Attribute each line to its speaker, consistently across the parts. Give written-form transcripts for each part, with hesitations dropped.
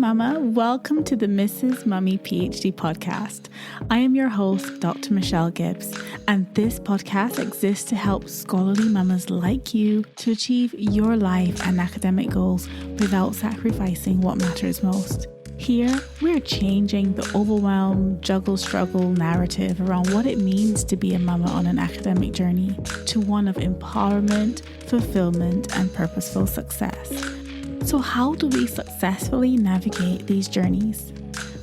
Speaker 1: Mama. Welcome to the Mrs. Mummy PhD podcast. I am your host, Dr. Michelle Gibbs, and this podcast exists to help scholarly mamas like you to achieve your life and academic goals without sacrificing what matters most. Here, we're changing the overwhelm, juggle, struggle narrative around what it means to be a mama on an academic journey to one of empowerment, fulfillment, and purposeful success. So how do we successfully navigate these journeys?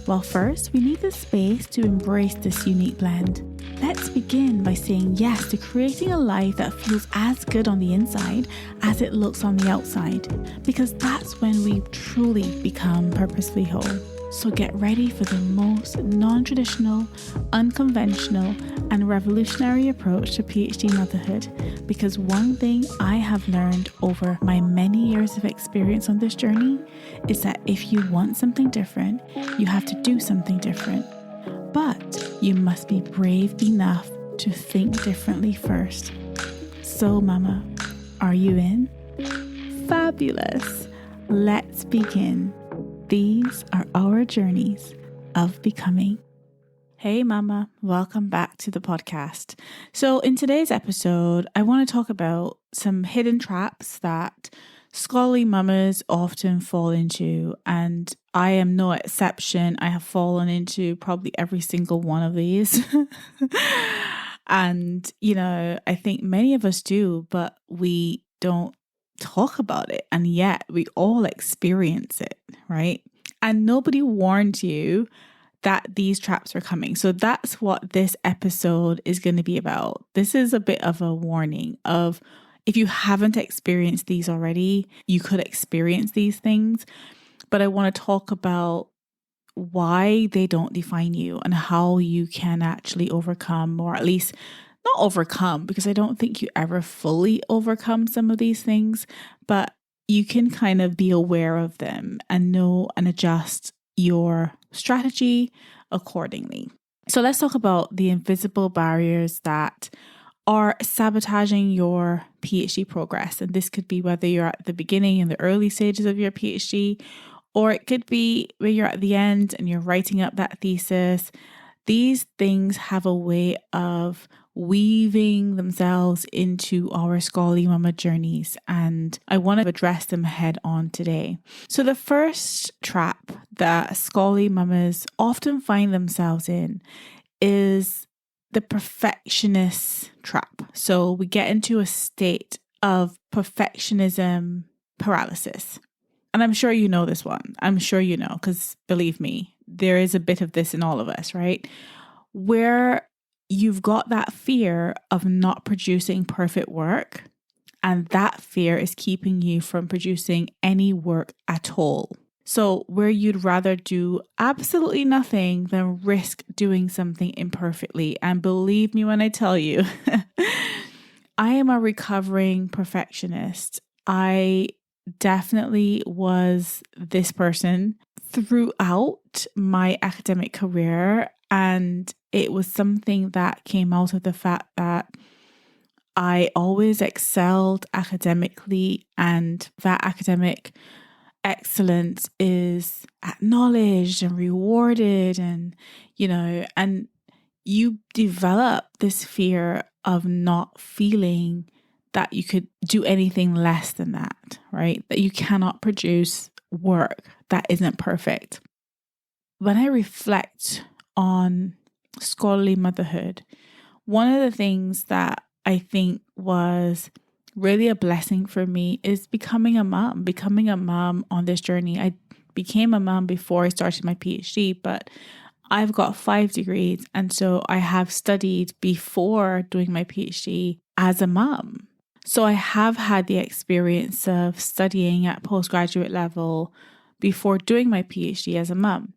Speaker 1: Well, first, we need the space to embrace this unique blend. Let's begin by saying yes to creating a life that feels as good on the inside as it looks on the outside, because that's when we truly become purposefully whole. So get ready for the most non-traditional, unconventional, and revolutionary approach to PhD motherhood, because one thing I have learned over my many years of experience on this journey is that if you want something different, you have to do something different. But you must be brave enough to think differently first. So, Mama, are you in? Fabulous! Let's begin. These are our journeys of becoming. Hey Mama, welcome back to the podcast. So in today's episode, I want to talk about some hidden traps that scholarly mamas often fall into, and I am no exception. I have fallen into probably every single one of these. And, I think many of us do, but we don't talk about it, and yet we all experience it, right? And nobody warned you that these traps are coming. So that's what this episode is going to be about. This is a bit of a warning of, if you haven't experienced these already, you could experience these things. But I want to talk about why they don't define you and how you can actually overcome, or at least not overcome, because I don't think you ever fully overcome some of these things, but you can kind of be aware of them and know and adjust your strategy accordingly. So let's talk about the invisible barriers that are sabotaging your PhD progress. And this could be whether you're at the beginning in the early stages of your PhD, or it could be where you're at the end and you're writing up that thesis. These things have a way of weaving themselves into our scholarly mama journeys, and I want to address them head on today. So the first trap that scholarly mamas often find themselves in is the perfectionist trap. So we get into a state of perfectionism paralysis. And I'm sure you know this one. I'm sure you know, because believe me, there is a bit of this in all of us, right? Where you've got that fear of not producing perfect work, and that fear is keeping you from producing any work at all. So where you'd rather do absolutely nothing than risk doing something imperfectly. And believe me when I tell you, I am a recovering perfectionist. I definitely was this person throughout my academic career, and it was something that came out of the fact that I always excelled academically, and that academic excellence is acknowledged and rewarded, and and you develop this fear of not feeling that you could do anything less than that, right? That you cannot produce work that isn't perfect. When I reflect on scholarly motherhood, one of the things that I think was really a blessing for me is becoming a mom on this journey. I became a mom before I started my PhD, but I've got 5 degrees. And so I have studied before doing my PhD as a mom. So I have had the experience of studying at postgraduate level before doing my PhD as a mom.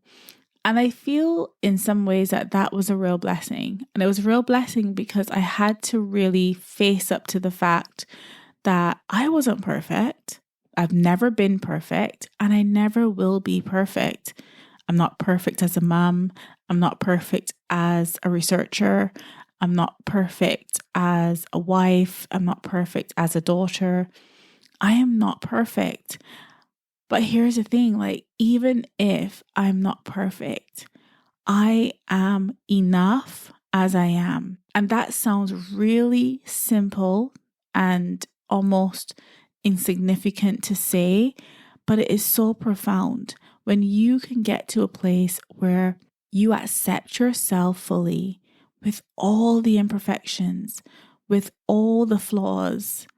Speaker 1: And I feel in some ways that that was a real blessing. And it was a real blessing because I had to really face up to the fact that I wasn't perfect. I've never been perfect, and I never will be perfect. I'm not perfect as a mom. I'm not perfect as a researcher. I'm not perfect as a wife. I'm not perfect as a daughter. I am not perfect. But here's the thing, like, even if I'm not perfect, I am enough as I am. And that sounds really simple and almost insignificant to say, but it is so profound when you can get to a place where you accept yourself fully with all the imperfections, with all the flaws.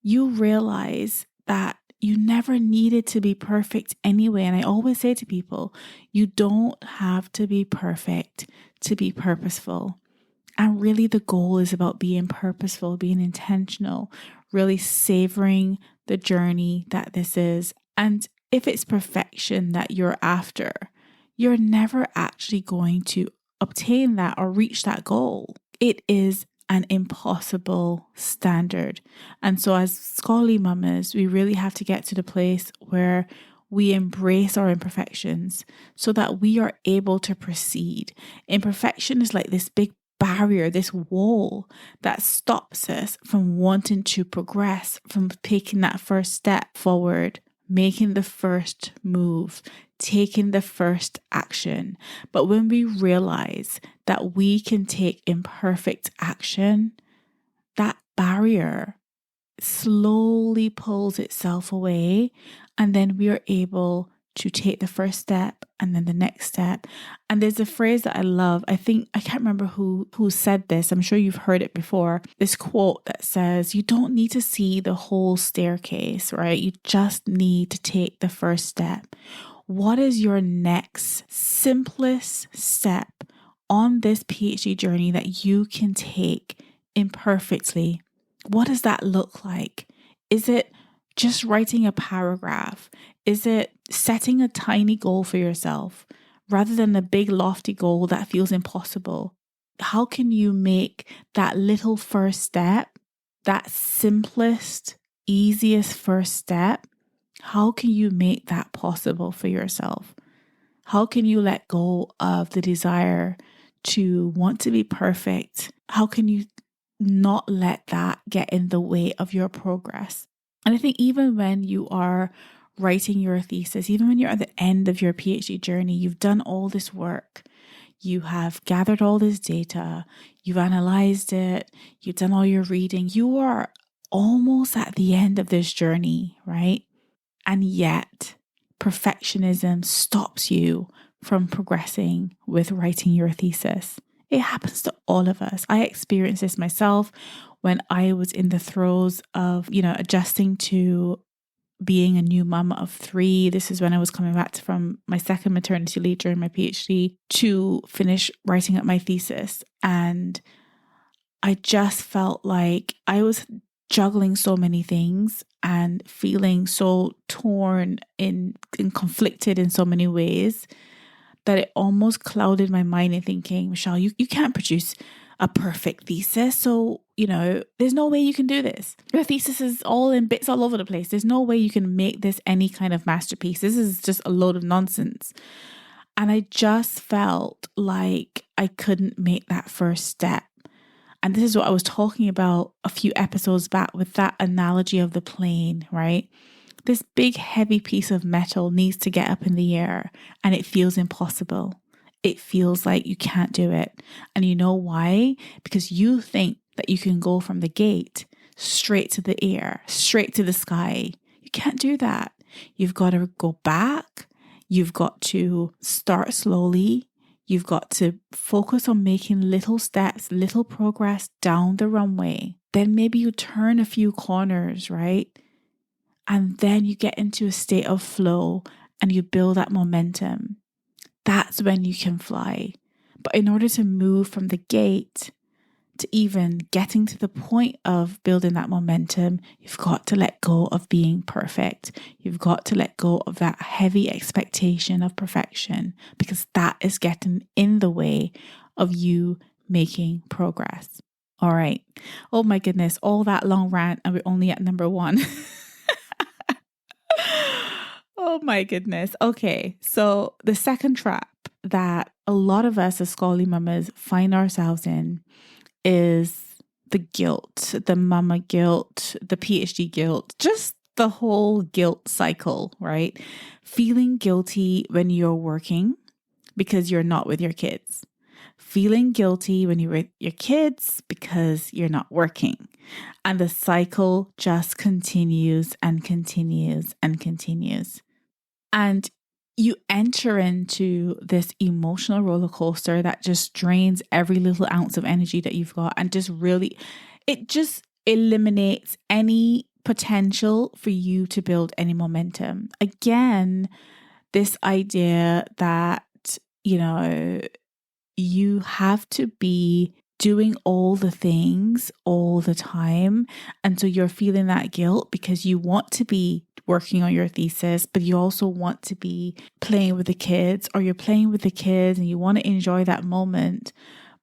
Speaker 1: You realize that you never needed to be perfect anyway. And I always say to people, you don't have to be perfect to be purposeful. And really, the goal is about being purposeful, being intentional, really savoring the journey that this is. And if it's perfection that you're after, you're never actually going to obtain that or reach that goal. It is an impossible standard. And so as scholarly mamas, we really have to get to the place where we embrace our imperfections so that we are able to proceed. Imperfection is like this big barrier, this wall that stops us from wanting to progress, from taking that first step forward, making the first move, taking the first action. But when we realize that we can take imperfect action, that barrier slowly pulls itself away, and then we are able to take the first step and then the next step. And there's a phrase that I love. I can't remember who said this. I'm sure you've heard it before. This quote that says, you don't need to see the whole staircase, right? You just need to take the first step. What is your next simplest step on this PhD journey that you can take imperfectly? What does that look like? Is it just writing a paragraph? Is it setting a tiny goal for yourself rather than a big lofty goal that feels impossible? How can you make that little first step, that simplest, easiest first step? How can you make that possible for yourself? How can you let go of the desire to want to be perfect? How can you not let that get in the way of your progress? And I think even when you are writing your thesis, even when you're at the end of your PhD journey, you've done all this work, you have gathered all this data, you've analyzed it, you've done all your reading, you are almost at the end of this journey, right? And yet, perfectionism stops you from progressing with writing your thesis. It happens to all of us. I experienced this myself when I was in the throes of, adjusting to being a new mama of 3. This is when I was coming back from my second maternity leave during my PhD to finish writing up my thesis. And I just felt like I was juggling so many things and feeling so torn and conflicted in so many ways that it almost clouded my mind and thinking, Michelle, you can't produce a perfect thesis. So, there's no way you can do this. Your thesis is all in bits all over the place. There's no way you can make this any kind of masterpiece. This is just a load of nonsense. And I just felt like I couldn't make that first step. And this is what I was talking about a few episodes back with that analogy of the plane, right? This big heavy piece of metal needs to get up in the air and it feels impossible. It feels like you can't do it. And you know why? Because you think that you can go from the gate straight to the air, straight to the sky. You can't do that. You've got to go back. You've got to start slowly. You've got to focus on making little steps, little progress down the runway. Then maybe you turn a few corners, right? And then you get into a state of flow and you build that momentum. That's when you can fly. But in order to move from the gate to even getting to the point of building that momentum, you've got to let go of being perfect. You've got to let go of that heavy expectation of perfection, because that is getting in the way of you making progress. All right. Oh my goodness, all that long rant and we're only at number 1. Oh my goodness. Okay. So the second trap that a lot of us as scholarly mamas find ourselves in is the guilt, the mama guilt, the PhD guilt, just the whole guilt cycle, right? Feeling guilty when you're working because you're not with your kids. Feeling guilty when you're with your kids because you're not working. And the cycle just continues and continues and continues. And you enter into this emotional roller coaster that just drains every little ounce of energy that you've got and it just eliminates any potential for you to build any momentum. Again, this idea that, you have to be doing all the things all the time. And so you're feeling that guilt because you want to be working on your thesis, but you also want to be playing with the kids, or you're playing with the kids and you want to enjoy that moment,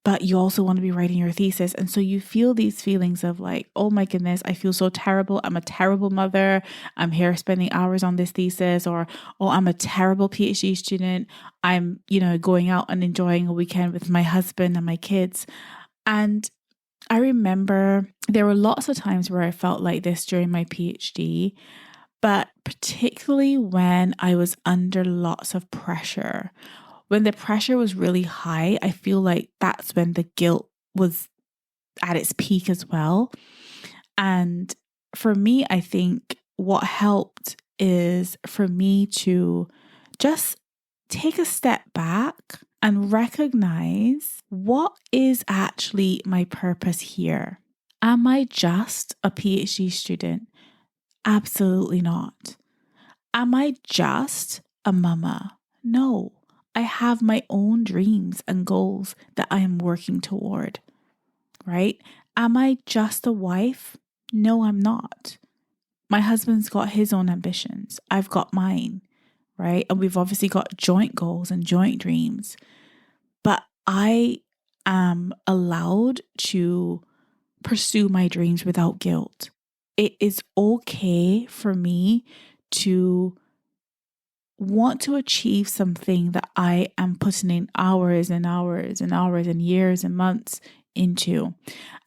Speaker 1: but you also want to be writing your thesis. And so you feel these feelings of like, oh my goodness, I feel so terrible. I'm a terrible mother. I'm here spending hours on this thesis, or, oh, I'm a terrible PhD student. I'm, going out and enjoying a weekend with my husband and my kids. And I remember there were lots of times where I felt like this during my PhD, but particularly when I was under lots of pressure. When the pressure was really high, I feel like that's when the guilt was at its peak as well. And for me, I think what helped is for me to just take a step back and recognize, what is actually my purpose here? Am I just a PhD student? Absolutely not. Am I just a mama? No. I have my own dreams and goals that I am working toward, right? Am I just a wife? No, I'm not. My husband's got his own ambitions. I've got mine, right? And we've obviously got joint goals and joint dreams. But I am allowed to pursue my dreams without guilt. It is okay for me to want to achieve something that I am putting in hours and hours and hours and years and months into.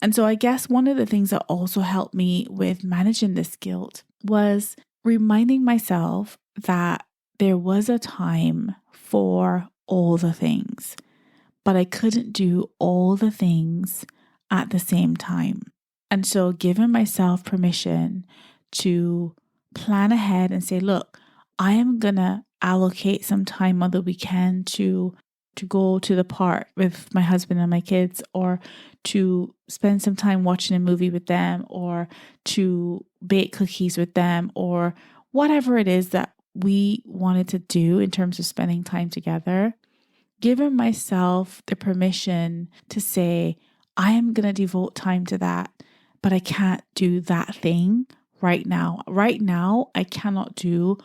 Speaker 1: And so I guess one of the things that also helped me with managing this guilt was reminding myself that there was a time for all the things, but I couldn't do all the things at the same time. And so giving myself permission to plan ahead and say, look, I am going to allocate some time on the weekend to go to the park with my husband and my kids, or to spend some time watching a movie with them, or to bake cookies with them, or whatever it is that we wanted to do in terms of spending time together. Giving myself the permission to say, I am going to devote time to that, but I can't do that thing right now. Right now, I cannot do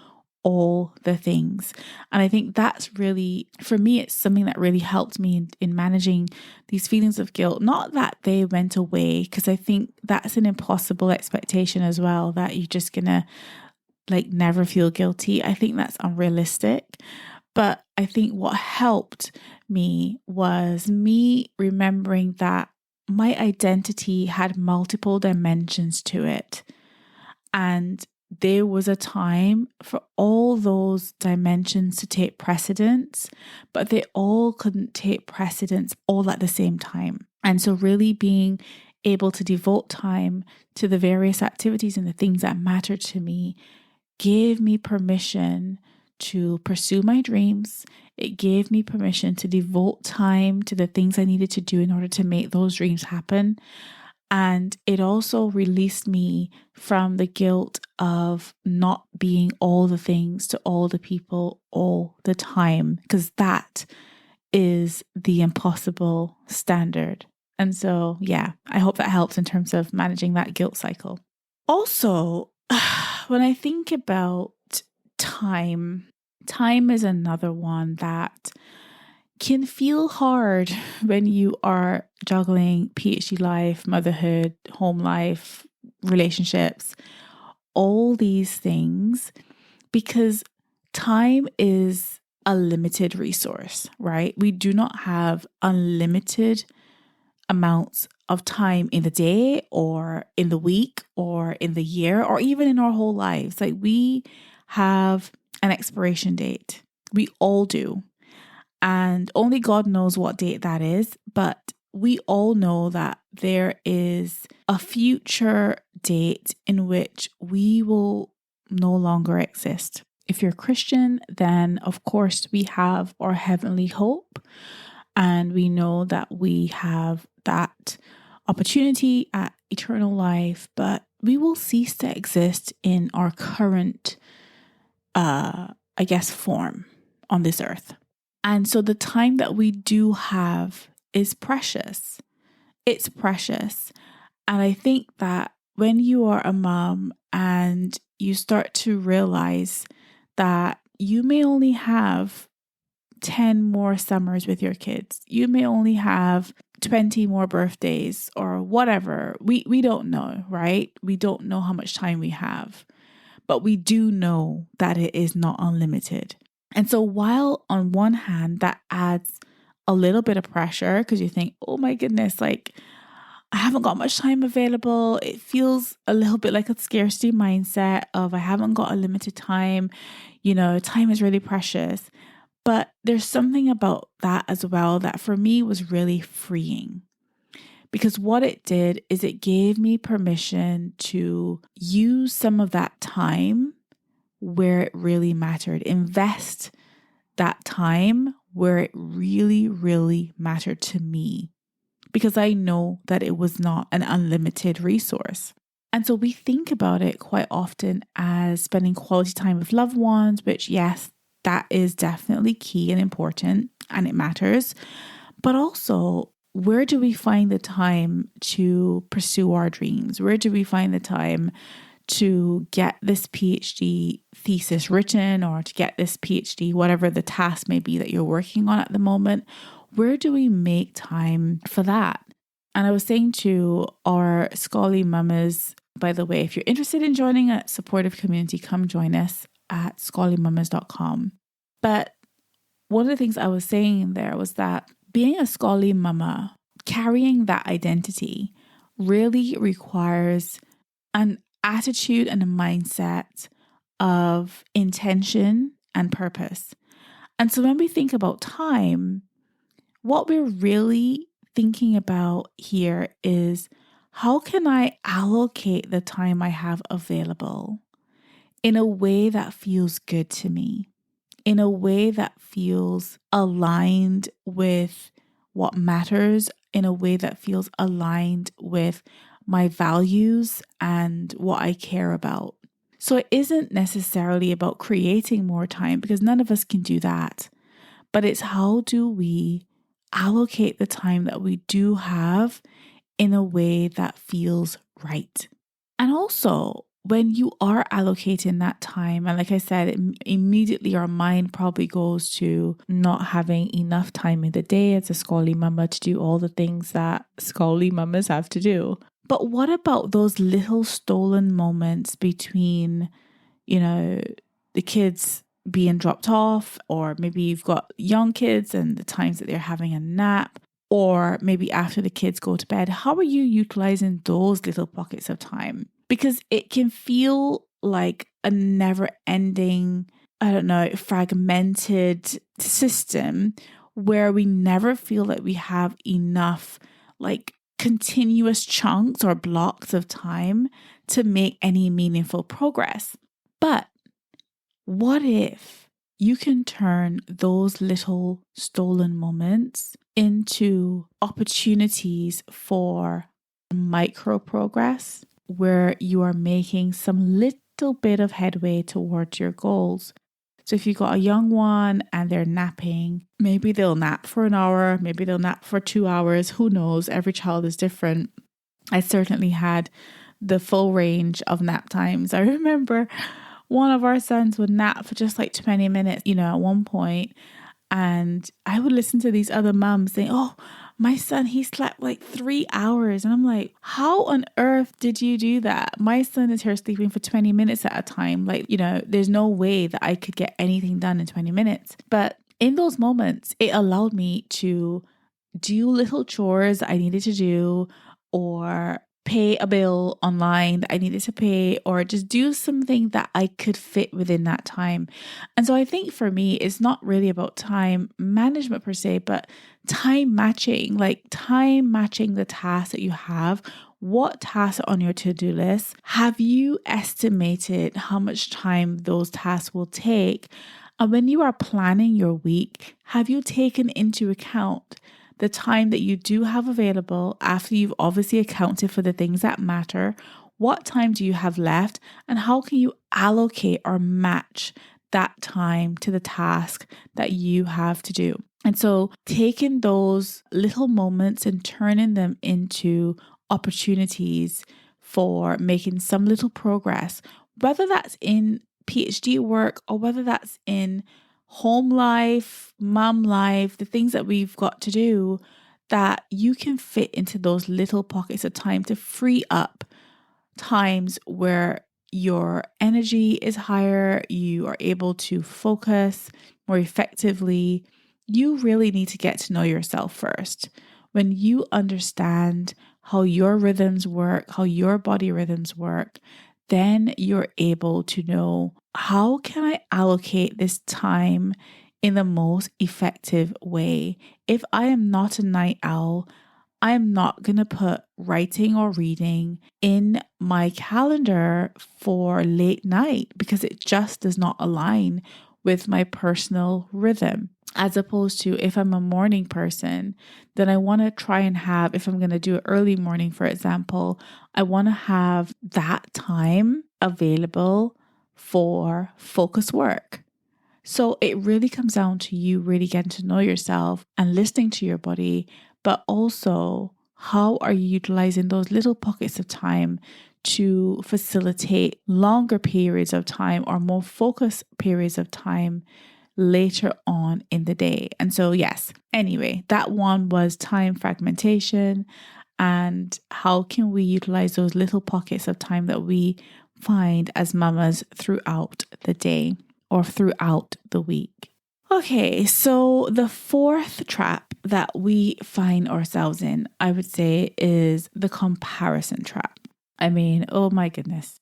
Speaker 1: all the things. And I think that's really, for me, it's something that really helped me in managing these feelings of guilt. Not that they went away, because I think that's an impossible expectation as well, that you're just going to never feel guilty. I think that's unrealistic. But I think what helped me was me remembering that my identity had multiple dimensions to it. And there was a time for all those dimensions to take precedence, but they all couldn't take precedence all at the same time. And so really being able to devote time to the various activities and the things that matter to me gave me permission to pursue my dreams. It gave me permission to devote time to the things I needed to do in order to make those dreams happen. And it also released me from the guilt of not being all the things to all the people all the time, because that is the impossible standard. And so, yeah, I hope that helps in terms of managing that guilt cycle. Also, when I think about time is another one that can feel hard when you are juggling PhD life, motherhood, home life, relationships, all these things, because time is a limited resource, right? We do not have unlimited amounts of time in the day or in the week or in the year or even in our whole lives. Like we have an expiration date. We all do. And only God knows what date that is. But we all know that there is a future date in which we will no longer exist. If you're Christian, then of course we have our heavenly hope. And we know that we have that opportunity at eternal life, but we will cease to exist in our current, form on this earth. And so the time that we do have is precious. It's precious. And I think that when you are a mom and you start to realize that you may only have 10 more summers with your kids, you may only have 20 more birthdays or whatever. We don't know, right? We don't know how much time we have, but we do know that it is not unlimited. And so while on one hand, that adds a little bit of pressure because you think, oh my goodness, like I haven't got much time available. It feels a little bit like a scarcity mindset of I haven't got a limited time. Time is really precious. But there's something about that as well that for me was really freeing. Because what it did is it gave me permission to use some of that time where it really mattered. Invest that time where it really, really mattered to me. Because I know that it was not an unlimited resource. And so we think about it quite often as spending quality time with loved ones, which yes, that is definitely key and important and it matters. But also, where do we find the time to pursue our dreams? Where do we find the time to get this PhD thesis written or to get this PhD, whatever the task may be that you're working on at the moment? Where do we make time for that? And I was saying to our Scholarly Mamas, by the way, if you're interested in joining a supportive community, come join us at scholarlymamas.com. But one of the things I was saying there was that being a scholarly mama, carrying that identity really requires an attitude and a mindset of intention and purpose. And so when we think about time, what we're really thinking about here is how can I allocate the time I have available in a way that feels good to me, in a way that feels aligned with what matters, in a way that feels aligned with my values and what I care about. So it isn't necessarily about creating more time because none of us can do that, but it's how do we allocate the time that we do have in a way that feels right. And also, when you are allocating that time, and like I said, immediately our mind probably goes to not having enough time in the day as a scholarly mama to do all the things that scholarly mamas have to do. But what about those little stolen moments between, the kids being dropped off, or maybe you've got young kids and the times that they're having a nap, or maybe after the kids go to bed? How are you utilizing those little pockets of time? Because it can feel like a never-ending, fragmented system where we never feel that we have enough continuous chunks or blocks of time to make any meaningful progress. But what if you can turn those little stolen moments into opportunities for micro progress where you are making some little bit of headway towards your goals? So if you've got a young one and they're napping, maybe they'll nap for an hour, maybe they'll nap for 2 hours, who knows? Every child is different. I certainly had the full range of nap times. I remember one of our sons would nap for just 20 minutes, at one point. And I would listen to these other mums saying, oh, my son, he slept 3 hours. And I'm like, how on earth did you do that? My son is here sleeping for 20 minutes at a time. There's no way that I could get anything done in 20 minutes. But in those moments, it allowed me to do little chores I needed to do, or pay a bill online that I needed to pay, or just do something that I could fit within that time. And so I think for me, it's not really about time management per se, but time matching, like time matching the tasks that you have. What tasks are on your to-do list? Have you estimated how much time those tasks will take? And when you are planning your week, have you taken into account the time that you do have available after you've obviously accounted for the things that matter? What time do you have left? And how can you allocate or match that time to the task that you have to do? And so taking those little moments and turning them into opportunities for making some little progress, whether that's in PhD work or whether that's in home life, mom life, the things that we've got to do, that you can fit into those little pockets of time to free up times where your energy is higher, you are able to focus more effectively. You really need to get to know yourself first. When you understand how your rhythms work, how your body rhythms work, then you're able to know, how can I allocate this time in the most effective way? If I am not a night owl, I'm not going to put writing or reading in my calendar for late night because it just does not align with my personal rhythm. As opposed to if I'm a morning person, then I want to try and have, if I'm going to do it early morning, for example, I want to have that time available for focus work. So it really comes down to you really getting to know yourself and listening to your body, but also how are you utilizing those little pockets of time to facilitate longer periods of time or more focused periods of time later on in the day. And so, yes, anyway, that one was time fragmentation and how can we utilize those little pockets of time that we find as mamas throughout the day or throughout the week. Okay, so the fourth trap that we find ourselves in, I would say, is the comparison trap. I mean, oh my goodness.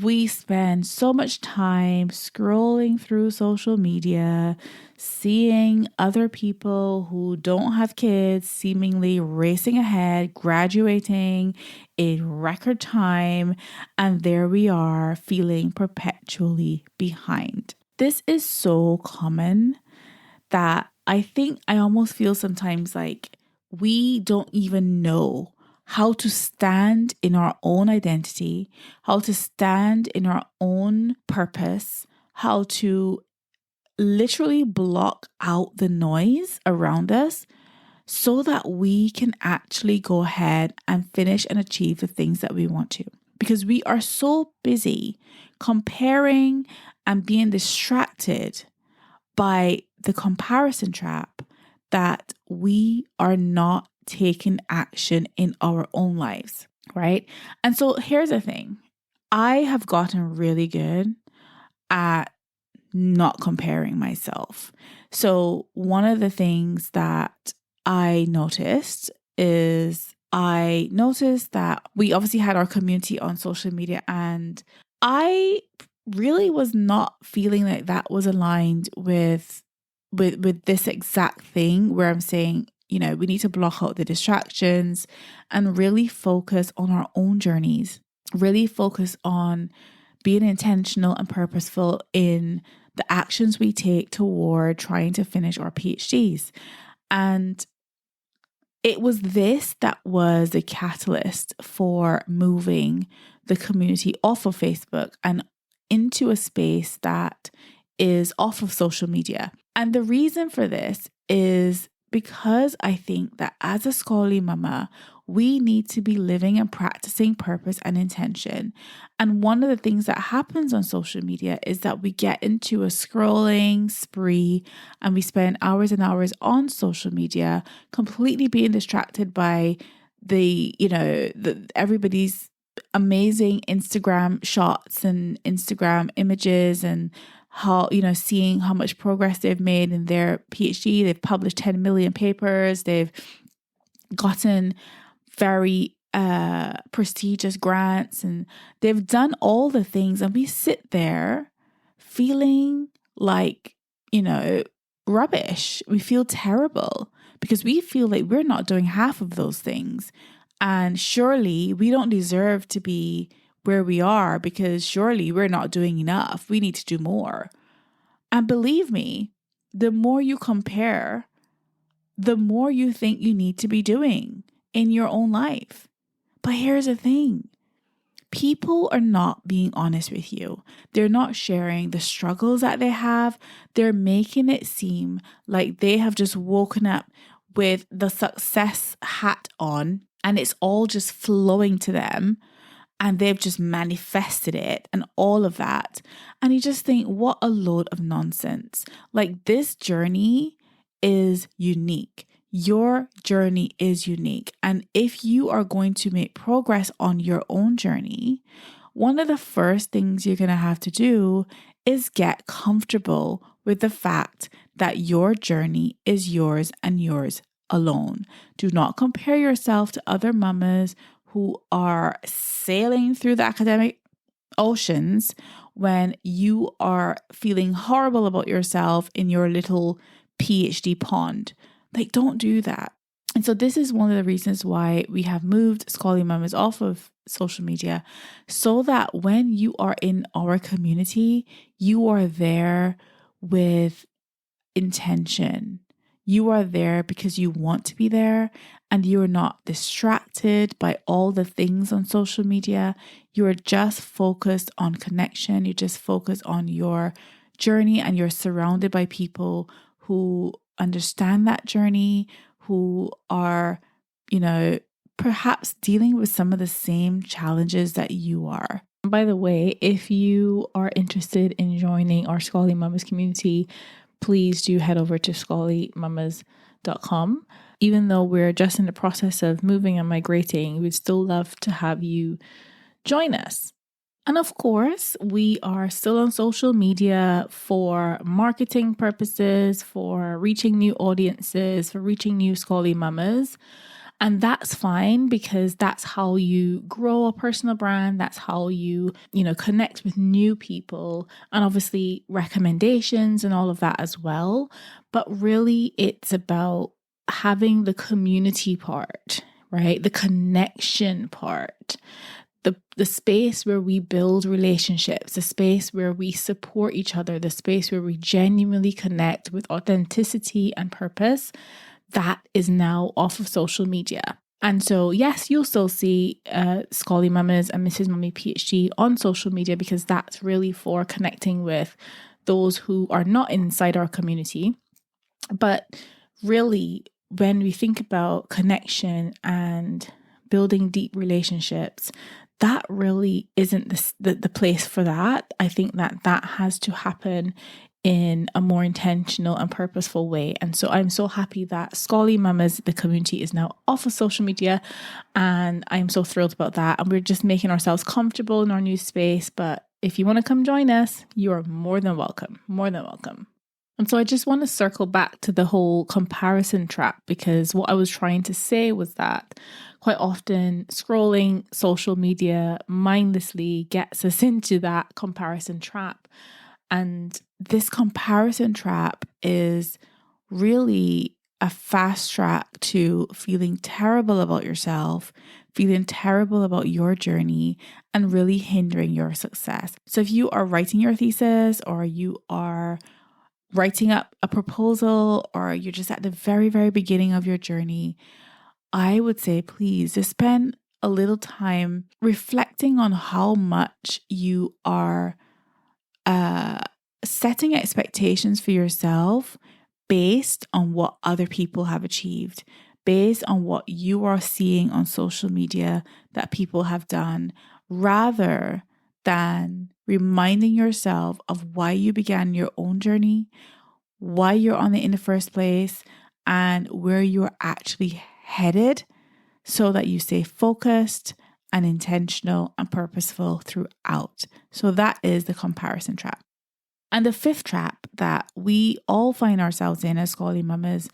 Speaker 1: We spend so much time scrolling through social media, seeing other people who don't have kids seemingly racing ahead, graduating in record time, and there we are feeling perpetually behind. This is so common that I think I almost feel sometimes like we don't even know how to stand in our own identity, how to stand in our own purpose, how to literally block out the noise around us so that we can actually go ahead and finish and achieve the things that we want to. Because we are so busy comparing and being distracted by the comparison trap that we are not taking action in our own lives, right? And so here's the thing. I have gotten really good at not comparing myself. So one of the things that I noticed is that we obviously had our community on social media, and I really was not feeling like that was aligned with this exact thing where I'm saying, you know, we need to block out the distractions and really focus on our own journeys, really focus on being intentional and purposeful in the actions we take toward trying to finish our PhDs. And it was this that was the catalyst for moving the community off of Facebook and into a space that is off of social media. And the reason for this is because I think that as a scholarly mama, we need to be living and practicing purpose and intention. And one of the things that happens on social media is that we get into a scrolling spree and we spend hours and hours on social media, completely being distracted by everybody's amazing Instagram shots and Instagram images and how, seeing how much progress they've made in their PhD. They've published 10 million papers. They've gotten very prestigious grants, and they've done all the things. And we sit there feeling like, rubbish. We feel terrible because we feel like we're not doing half of those things. And surely we don't deserve to be where we are, because surely we're not doing enough. We need to do more. And believe me, the more you compare, the more you think you need to be doing in your own life. But here's the thing. People are not being honest with you. They're not sharing the struggles that they have. They're making it seem like they have just woken up with the success hat on and it's all just flowing to them and they've just manifested it and all of that. And you just think, what a load of nonsense. Like, this journey is unique. Your journey is unique. And if you are going to make progress on your own journey, one of the first things you're going to have to do is get comfortable with the fact that your journey is yours and yours alone. Do not compare yourself to other mamas who are sailing through the academic oceans when you are feeling horrible about yourself in your little PhD pond. Like, don't do that. And so this is one of the reasons why we have moved Scholarly Mamas off of social media, so that when you are in our community, you are there with intention. You are there because you want to be there, and you are not distracted by all the things on social media. You are just focused on connection. You just focus on your journey, and you're surrounded by people who understand that journey, who are, perhaps dealing with some of the same challenges that you are. By the way, if you are interested in joining our Scholarly Mamas community, please do head over to scholarlymamas.com. Even though we're just in the process of moving and migrating, we'd still love to have you join us. And of course, we are still on social media for marketing purposes, for reaching new audiences, for reaching new scholarly mamas. And that's fine, because that's how you grow a personal brand. That's how you, connect with new people, and obviously recommendations and all of that as well. But really, it's about having the community part, right? The connection part. The space where we build relationships, the space where we support each other, the space where we genuinely connect with authenticity and purpose, that is now off of social media. And so, yes, you'll still see Scholarly Mamas and Mrs. Mummy PhD on social media, because that's really for connecting with those who are not inside our community. But really, when we think about connection and building deep relationships, that really isn't the place for that. I think that has to happen in a more intentional and purposeful way. And so I'm so happy that Scholarly Mamas, the community, is now off of social media, and I'm so thrilled about that. And we're just making ourselves comfortable in our new space. But if you want to come join us, you are more than welcome. And so I just want to circle back to the whole comparison trap, because what I was trying to say was that quite often scrolling social media mindlessly gets us into that comparison trap. And this comparison trap is really a fast track to feeling terrible about yourself, feeling terrible about your journey, and really hindering your success. So if you are writing your thesis, or you are writing up a proposal, or you're just at the very, very beginning of your journey, I would say, please just spend a little time reflecting on how much you are setting expectations for yourself based on what other people have achieved, based on what you are seeing on social media that people have done, rather than reminding yourself of why you began your own journey, why you're on it in the first place, and where you're actually headed, so that you stay focused and intentional and purposeful throughout. So that is the comparison trap. And the fifth trap that we all find ourselves in as scholarly mamas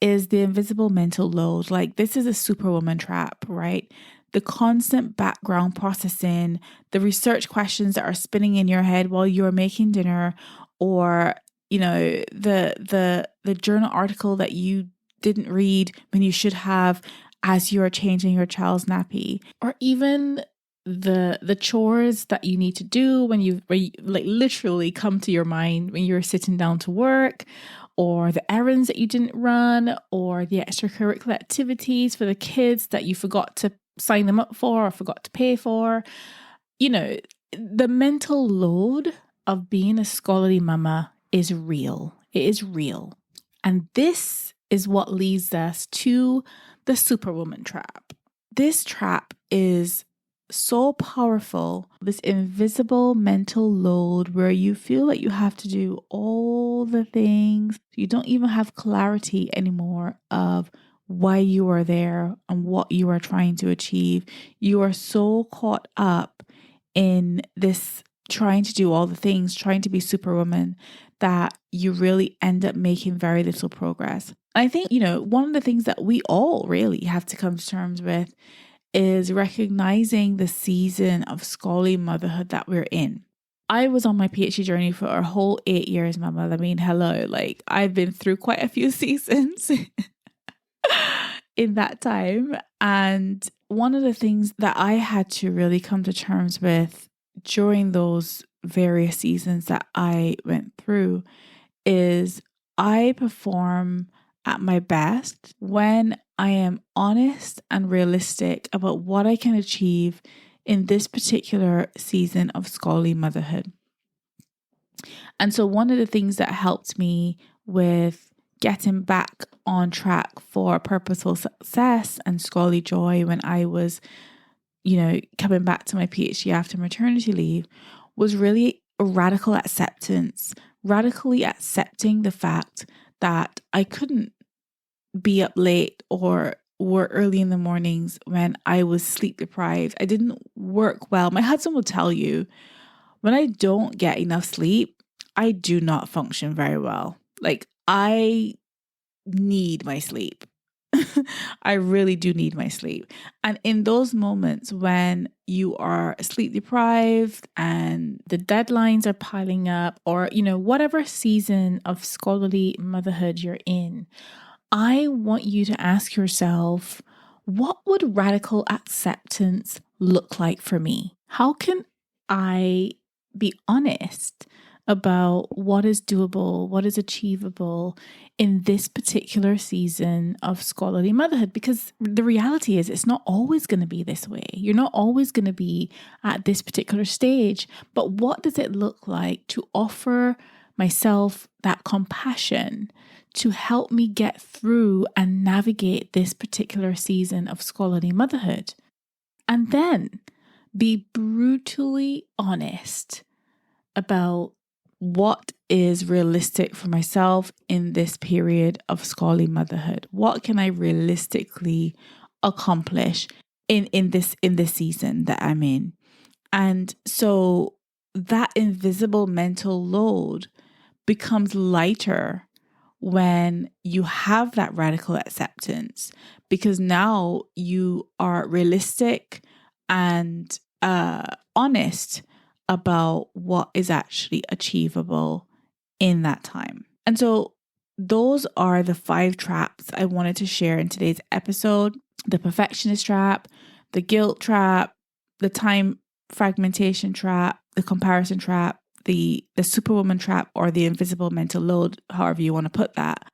Speaker 1: is the invisible mental load. Like, this is a superwoman trap, right? The constant background processing, the research questions that are spinning in your head while you're making dinner, or the journal article that you didn't read when you should have as you are changing your child's nappy, or even the chores that you need to do when you like literally come to your mind when you're sitting down to work, or the errands that you didn't run, or the extracurricular activities for the kids that you forgot to sign them up for or forgot to pay for. The mental load of being a scholarly mama is real. It is real. And this is what leads us to the superwoman trap. This trap is so powerful, this invisible mental load where you feel like you have to do all the things. You don't even have clarity anymore of why you are there and what you are trying to achieve. You are so caught up in this trying to do all the things, trying to be superwoman, that you really end up making very little progress. I think, one of the things that we all really have to come to terms with is recognizing the season of scholarly motherhood that we're in. I was on my PhD journey for a whole 8 years, mama. I mean, hello, like I've been through quite a few seasons in that time. And one of the things that I had to really come to terms with during those various seasons that I went through is I perform at my best when I am honest and realistic about what I can achieve in this particular season of scholarly motherhood. And so one of the things that helped me with getting back on track for purposeful success and scholarly joy when I was, coming back to my PhD after maternity leave was really a radical acceptance, radically accepting the fact that I couldn't be up late or work early in the mornings when I was sleep deprived. I didn't work well. My husband will tell you, when I don't get enough sleep, I do not function very well. Like, I need my sleep. I really do need my sleep. And in those moments when you are sleep deprived and the deadlines are piling up, or, whatever season of scholarly motherhood you're in, I want you to ask yourself, what would radical acceptance look like for me? How can I be honest about what is doable, what is achievable in this particular season of scholarly motherhood? Because the reality is it's not always going to be this way. You're not always going to be at this particular stage. But what does it look like to offer myself that compassion to help me get through and navigate this particular season of scholarly motherhood? And then be brutally honest about what is realistic for myself in this period of scholarly motherhood. What can I realistically accomplish in this season that I'm in? And so that invisible mental load becomes lighter when you have that radical acceptance, because now you are realistic and honest about what is actually achievable in that time. And so those are the 5 traps I wanted to share in today's episode: the perfectionist trap, the guilt trap, the time fragmentation trap, the comparison trap, the superwoman trap, or the invisible mental load, however you want to put that.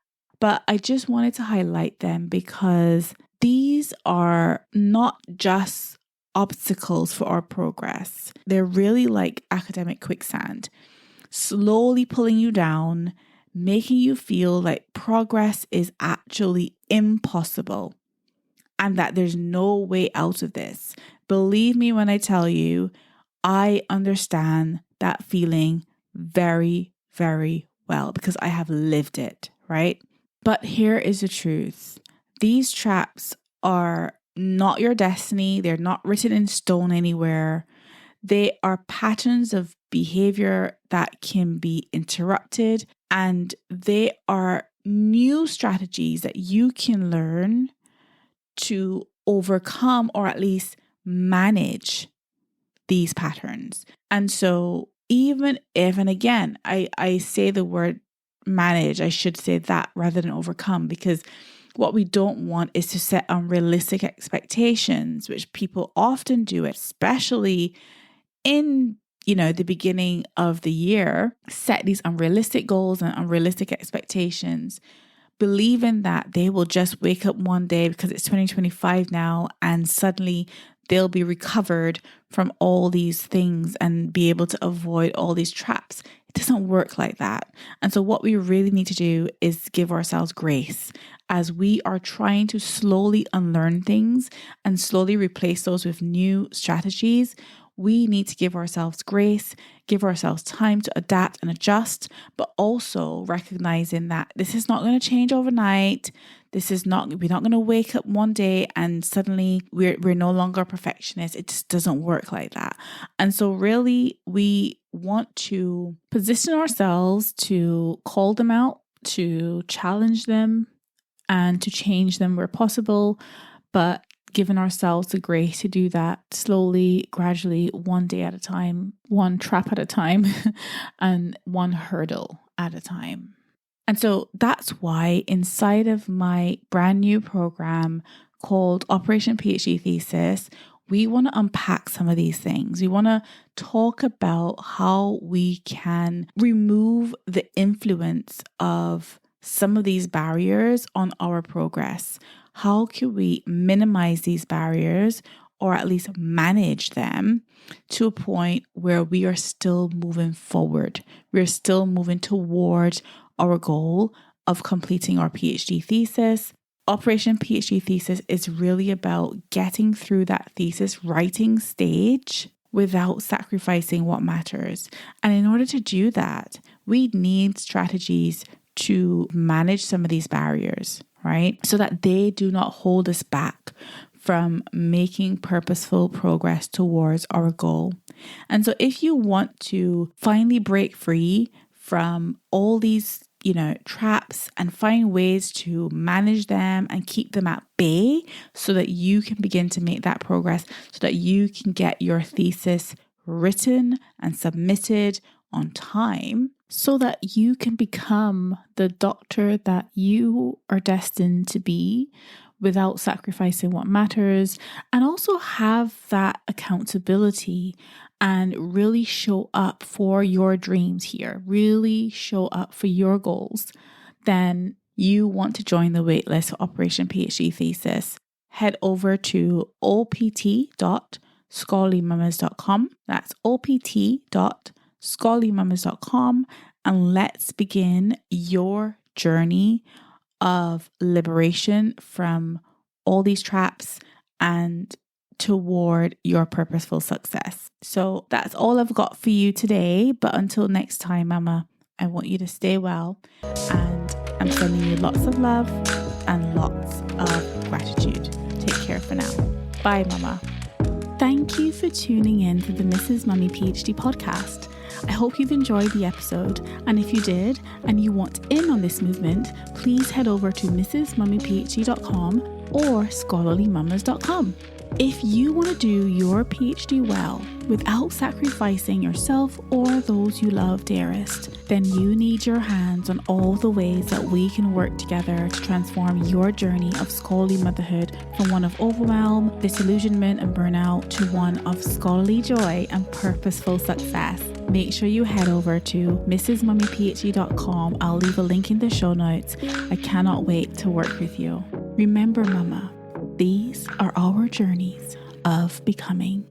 Speaker 1: But I just wanted to highlight them because these are not just obstacles for our progress. They're really like academic quicksand, slowly pulling you down, making you feel like progress is actually impossible and that there's no way out of this. Believe me when I tell you, I understand that feeling very, very well because I have lived it, right? But here is the truth. These traps are not your destiny. They're not written in stone anywhere. They are patterns of behavior that can be interrupted, and they are new strategies that you can learn to overcome or at least manage these patterns. And so even if, and again, I say the word manage, I should say that rather than overcome, because what we don't want is to set unrealistic expectations, which people often do, especially in the beginning of the year, set these unrealistic goals and unrealistic expectations, believing that they will just wake up one day because it's 2025 now and suddenly they'll be recovered from all these things and be able to avoid all these traps. It doesn't work like that. And so what we really need to do is give ourselves grace as we are trying to slowly unlearn things and slowly replace those with new strategies. We need to give ourselves grace, give ourselves time to adapt and adjust, but also recognizing that this is not going to change overnight. We're not going to wake up one day and suddenly we're no longer perfectionists. It just doesn't work like that. And so really we want to position ourselves to call them out, to challenge them, and to change them where possible, but giving ourselves the grace to do that slowly, gradually, one day at a time, one trap at a time, and one hurdle at a time. And so that's why inside of my brand new program called Operation PhD Thesis, we want to unpack some of these things. We want to talk about how we can remove the influence of some of these barriers on our progress. How can we minimize these barriers or at least manage them to a point where we are still moving forward? We're still moving toward our goal of completing our PhD thesis. Operation PhD Thesis is really about getting through that thesis writing stage without sacrificing what matters. And in order to do that, we need strategies to manage some of these barriers, right? So that they do not hold us back from making purposeful progress towards our goal. And so if you want to finally break free from all these, traps and find ways to manage them and keep them at bay so that you can begin to make that progress, so that you can get your thesis written and submitted on time, so that you can become the doctor that you are destined to be without sacrificing what matters, and also have that accountability and really show up for your dreams here, really show up for your goals, then you want to join the waitlist for Operation PhD Thesis. Head over to opt.scholarlymamas.com. That's opt.scholarlymamas.com, and let's begin your journey of liberation from all these traps and toward your purposeful success. So that's all I've got for you today. But until next time, Mama, I want you to stay well, and I'm sending you lots of love and lots of gratitude. Take care for now. Bye, Mama. Thank you for tuning in to the Mrs. Mummy PhD podcast. I hope you've enjoyed the episode, and if you did and you want in on this movement, please head over to mrsmummyphd.com or scholarlymamas.com. If you want to do your PhD well without sacrificing yourself or those you love dearest, then you need your hands on all the ways that we can work together to transform your journey of scholarly motherhood from one of overwhelm, disillusionment and burnout to one of scholarly joy and purposeful success. Make sure you head over to mrsmummyphd.com. I'll leave a link in the show notes. I cannot wait to work with you. Remember, Mama, these are our journeys of becoming.